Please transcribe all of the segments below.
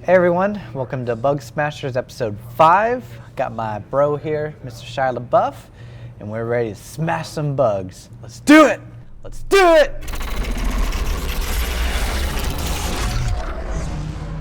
Hey everyone, welcome to BUGSMASHERS episode 5. Got my bro here, Mr. Shia LaBeouf, and we're ready to smash some bugs. Let's do it! Let's do it!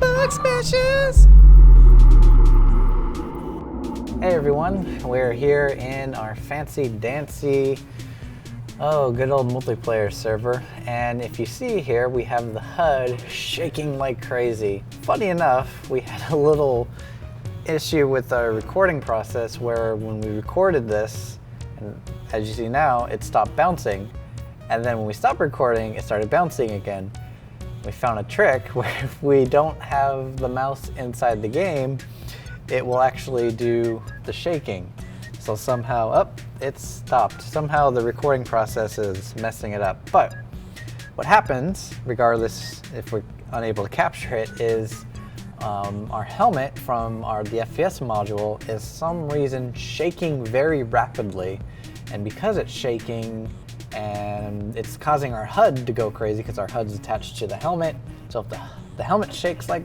BUGSMASHERS! Hey everyone, we're here in our fancy dancy, good old multiplayer server, and if you see here, we have the HUD shaking like crazy. Funny enough, we had a little issue with our recording process where when we recorded this, and as you see now, it stopped bouncing, and then when we stopped recording, it started bouncing again. We found a trick where if we don't have the mouse inside the game, it will actually do the shaking. So somehow, it stopped. Somehow the recording process is messing it up. But what happens, regardless if we're unable to capture it, is our helmet from the FPS module is some reason shaking very rapidly. And because it's shaking, and it's causing our HUD to go crazy because our HUD's attached to the helmet. So if the helmet shakes like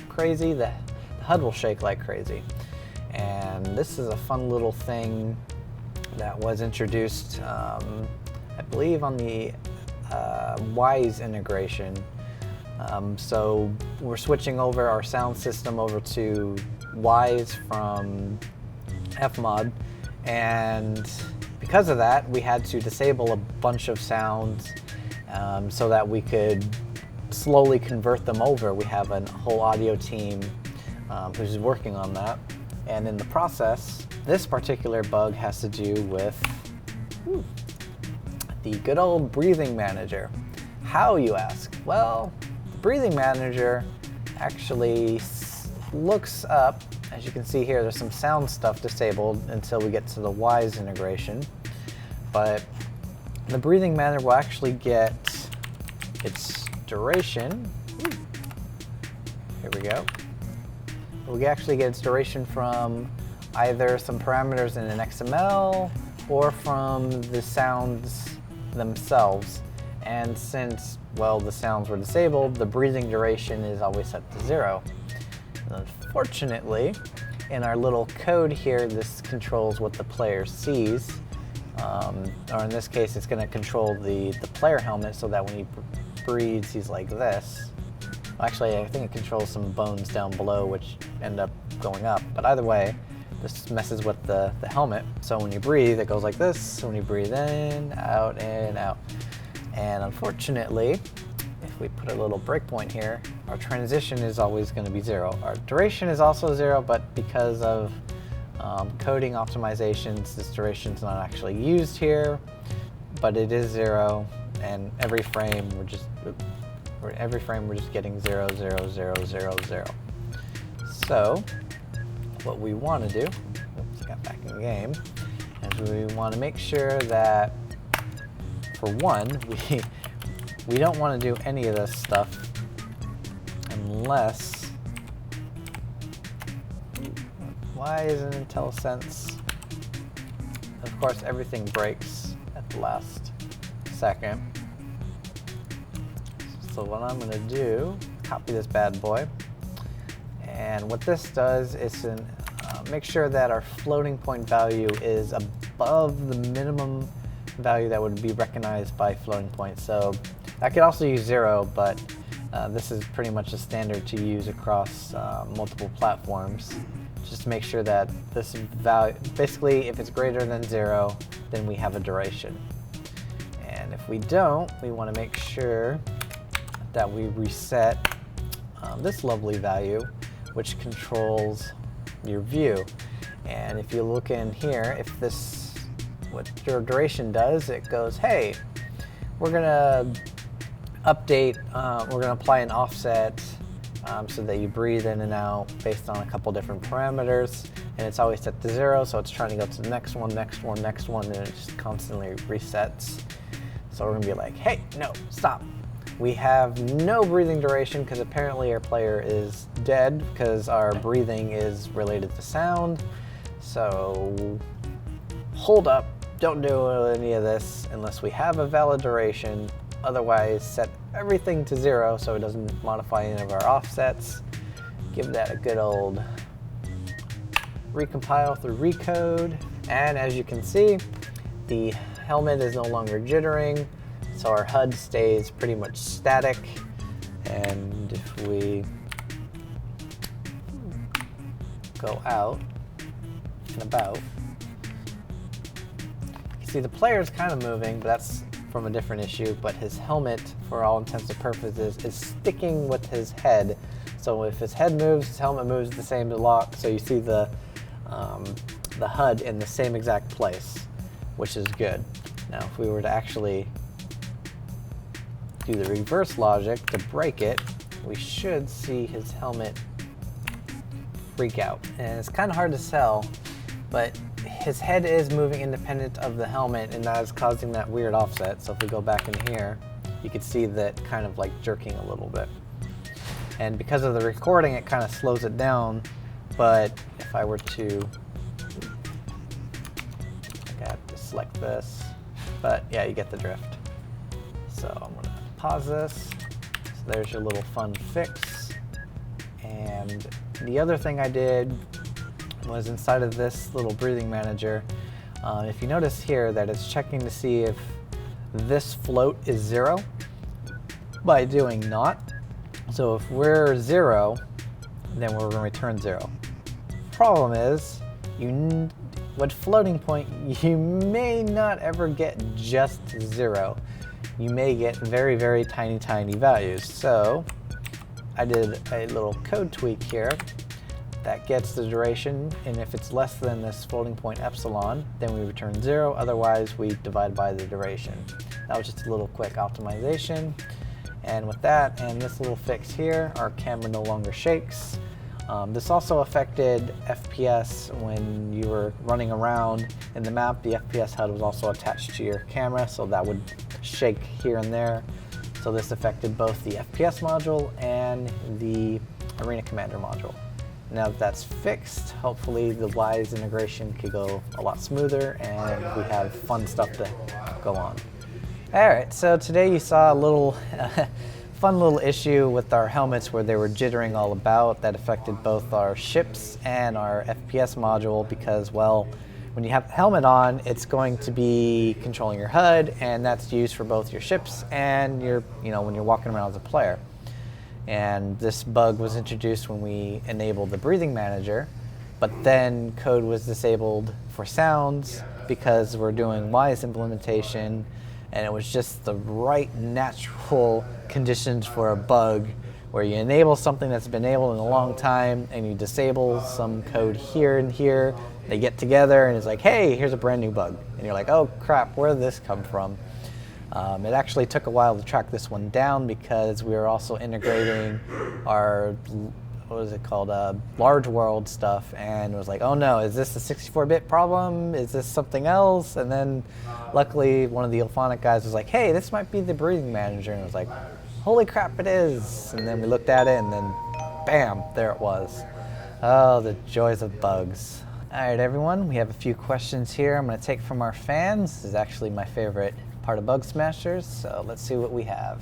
crazy, the HUD will shake like crazy. And this is a fun little thing that was introduced, I believe, on the Wise integration. So we're switching over our sound system over to Wise from Fmod, and because of that, we had to disable a bunch of sounds so that we could slowly convert them over. We have a whole audio team who's working on that. And in the process, this particular bug has to do with the good old breathing manager. How, you ask? Well, the breathing manager actually looks up. As you can see here, there's some sound stuff disabled until we get to the Wise integration. But the breathing manager will actually get its duration. Here we go. We actually get its duration from either some parameters in an XML or from the sounds themselves. And since, well, the sounds were disabled, the breathing duration is always set to 0. And unfortunately, in our little code here, this controls what the player sees. Or in this case, it's going to control the player helmet so that when he breathes, he's like this. Actually, I think it controls some bones down below, which end up going up. But either way, this messes with the helmet. So when you breathe, it goes like this. So when you breathe in, out, in, out. And unfortunately, if we put a little breakpoint here, our transition is always going to be 0. Our duration is also 0, but because of coding optimizations, this duration is not actually used here, but it is 0. And every frame, we're just getting 0, 0, 0, 0, 0. So what we want to do, oops, got back in the game, is we want to make sure that, for one, we don't want to do any of this stuff unless, why isn't IntelliSense? Of course, everything breaks at the last second. So what I'm going to do, copy this bad boy, and what this does is make sure that our floating point value is above the minimum value that would be recognized by floating point. So I could also use 0, but this is pretty much a standard to use across multiple platforms. Just to make sure that this value, basically if it's greater than 0, then we have a duration. And if we don't, we want to make sure that we reset this lovely value, which controls your view. And if you look in here, if this, what your duration does, it goes, hey, we're gonna update, we're gonna apply an offset so that you breathe in and out based on a couple different parameters, and it's always set to 0, so it's trying to go to the next one, next one, next one, and it just constantly resets. So we're gonna be like, hey, no, stop. We have no breathing duration because apparently our player is dead because our breathing is related to sound. So hold up, don't do any of this unless we have a valid duration. Otherwise, set everything to 0 so it doesn't modify any of our offsets. give that a good old recompile through recode. And as you can see, the helmet is no longer jittering, so our HUD stays pretty much static. And if we go out and about, you see the player's kind of moving, but that's from a different issue, but his helmet, for all intents and purposes, is sticking with his head. So if his head moves, his helmet moves the same to lock, so you see the HUD in the same exact place, which is good. Now if we were to actually do the reverse logic to break it, we should see his helmet freak out. And it's kind of hard to tell, but his head is moving independent of the helmet, and that is causing that weird offset. So if we go back in here, you can see that kind of like jerking a little bit. And because of the recording, it kind of slows it down. But if I were to, I have to select this, but yeah, you get the drift. So I'm gonna pause this. So there's your little fun fix. And the other thing I did was inside of this little breathing manager, if you notice here that it's checking to see if this float is 0 by doing not. So if we're 0, then we're going to return 0. Problem is, with floating point, you may not ever get just 0. You may get very, very tiny, tiny values. So I did a little code tweak here that gets the duration, and if it's less than this floating point epsilon, then we return 0, otherwise we divide by the duration. That was just a little quick optimization. And with that and this little fix here, our camera no longer shakes. This also affected FPS when you were running around in the map. The FPS HUD was also attached to your camera, so that would shake here and there. So this affected both the FPS module and the Arena Commander module. Now that that's fixed, hopefully the WISE integration could go a lot smoother and we have fun stuff to go on. Alright, so today you saw a little fun little issue with our helmets where they were jittering all about. That affected both our ships and our FPS module because, well, when you have the helmet on, it's going to be controlling your HUD, and that's used for both your ships and your, when you're walking around as a player. And this bug was introduced when we enabled the breathing manager, but then code was disabled for sounds because we're doing WISE implementation, and it was just the right natural conditions for a bug where you enable something that's been enabled in a long time and you disable some code here and here. They get together and it's like, hey, here's a brand new bug. And you're like, oh crap, where did this come from? It actually took a while to track this one down because we were also integrating our, large world stuff, and it was like, oh no, is this a 64-bit problem? Is this something else? And then luckily one of the Ilphonic guys was like, hey, this might be the breathing manager, and it was like, holy crap, it is. And then we looked at it and then bam, there it was. Oh, the joys of bugs. All right, everyone, we have a few questions here I'm going to take from our fans. This is actually my favorite part of BUGSMASHERS, so let's see what we have.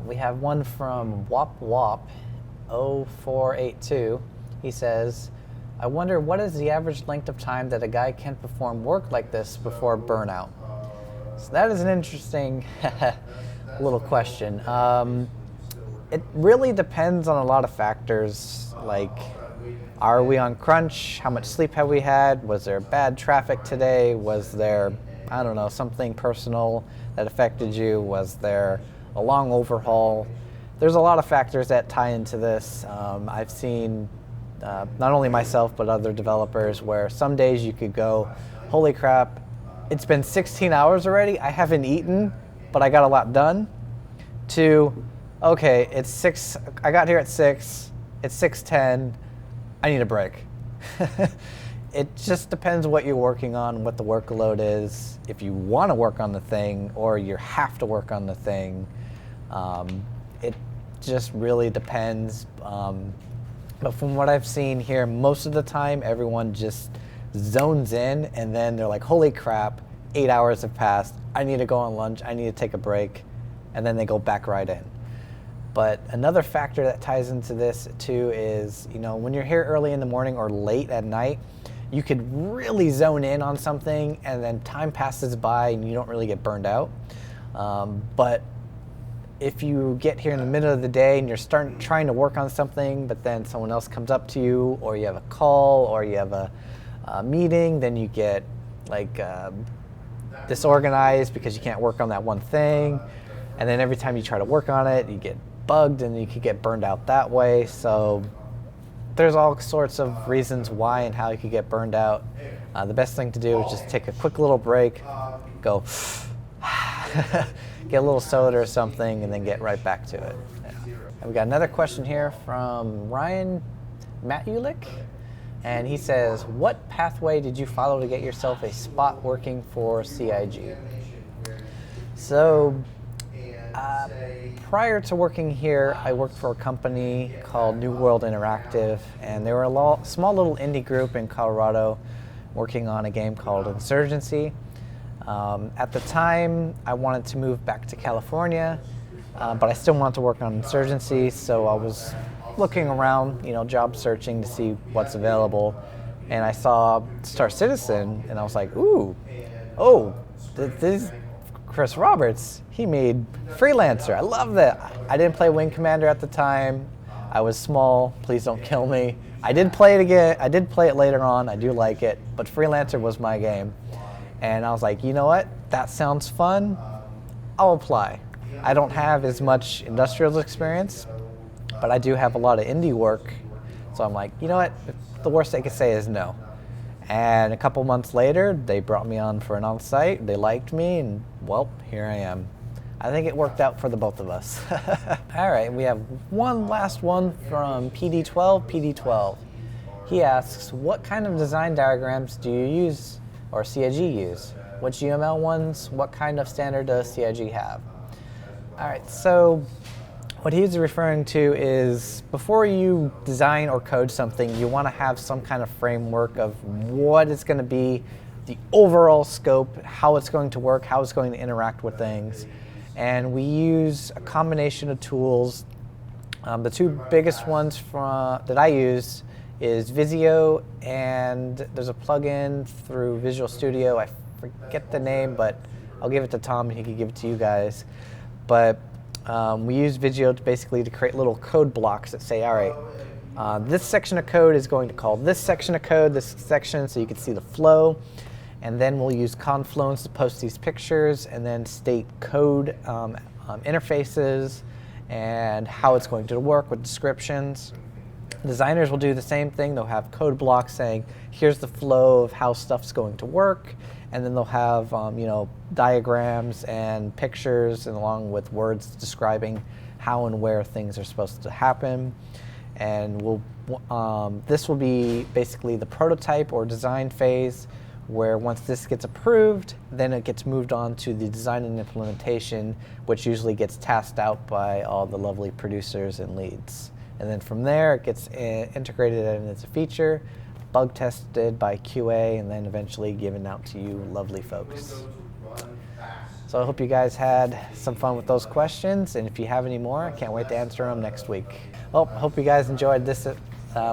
We have one from WopWop0482. He says, I wonder what is the average length of time that a guy can perform work like this before burnout? So that is an interesting little question. It really depends on a lot of factors, like, are we on crunch? How much sleep have we had? Was there bad traffic today? Was there, I don't know, something personal that affected you? Was there a long overhaul? There's a lot of factors that tie into this. I've seen, not only myself, but other developers, where some days you could go, holy crap, it's been 16 hours already, I haven't eaten, but I got a lot done, to, okay, it's 6, I got here at 6, it's 6:10, I need a break. It just depends what you're working on, what the workload is, if you want to work on the thing or you have to work on the thing. It just really depends. But from what I've seen here, most of the time everyone just zones in and then they're like, holy crap, 8 hours have passed, I need to go on lunch, I need to take a break, and then they go back right in. But another factor that ties into this too is, when you're here early in the morning or late at night, you could really zone in on something and then time passes by and you don't really get burned out. But if you get here in the middle of the day and you're trying to work on something, but then someone else comes up to you, or you have a call, or you have a meeting, then you get disorganized because you can't work on that one thing. And then every time you try to work on it, you get bugged and you could get burned out that way. So there's all sorts of reasons why and how you could get burned out. The best thing to do is just take a quick little break, go get a little soda or something, and then get right back to it. Yeah. And we got another question here from Ryan Matulik, and he says, what pathway did you follow to get yourself a spot working for CIG? So prior to working here, I worked for a company called New World Interactive, and they were a small little indie group in Colorado working on a game called Insurgency. At the time, I wanted to move back to California, but I still wanted to work on Insurgency, so I was looking around, job searching to see what's available, and I saw Star Citizen, and I was like, this Chris Roberts, he made Freelancer. I love that. I didn't play Wing Commander at the time. I was small. Please don't kill me. I did play it again. I did play it later on. I do like it, but Freelancer was my game. And I was like, you know what? That sounds fun. I'll apply. I don't have as much industrial experience, but I do have a lot of indie work. So I'm like, you know what? The worst they could say is no. And a couple months later, they brought me on for an on-site. They liked me, and well, here I am. I think it worked out for the both of us. All right, we have one last one from PD12. He asks, what kind of design diagrams do you use, or CIG use? Which UML ones? What kind of standard does CIG have? All right, so what he's referring to is before you design or code something, you want to have some kind of framework of what it's going to be, the overall scope, how it's going to work, how it's going to interact with things. And we use a combination of tools. The two biggest ones that I use is Visio, and there's a plugin through Visual Studio. I forget the name, but I'll give it to Tom and he can give it to you guys. But we use Visio to create little code blocks that say, all right, this section of code is going to call this section of code, this section, so you can see the flow. And then we'll use Confluence to post these pictures and then state code interfaces and how it's going to work with descriptions. Designers will do the same thing. They'll have code blocks saying, here's the flow of how stuff's going to work. And then they'll have diagrams and pictures, and along with words describing how and where things are supposed to happen. And this will be basically the prototype or design phase, where once this gets approved, then it gets moved on to the design and implementation, which usually gets tasked out by all the lovely producers and leads. And then from there, it gets integrated in as a feature, bug tested by QA, and then eventually given out to you lovely folks. So I hope you guys had some fun with those questions, and if you have any more, I can't wait to answer them next week. Well, I hope you guys enjoyed this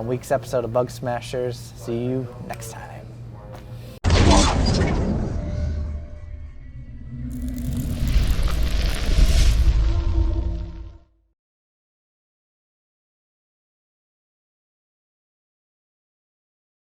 week's episode of Bug Smashers. See you next time.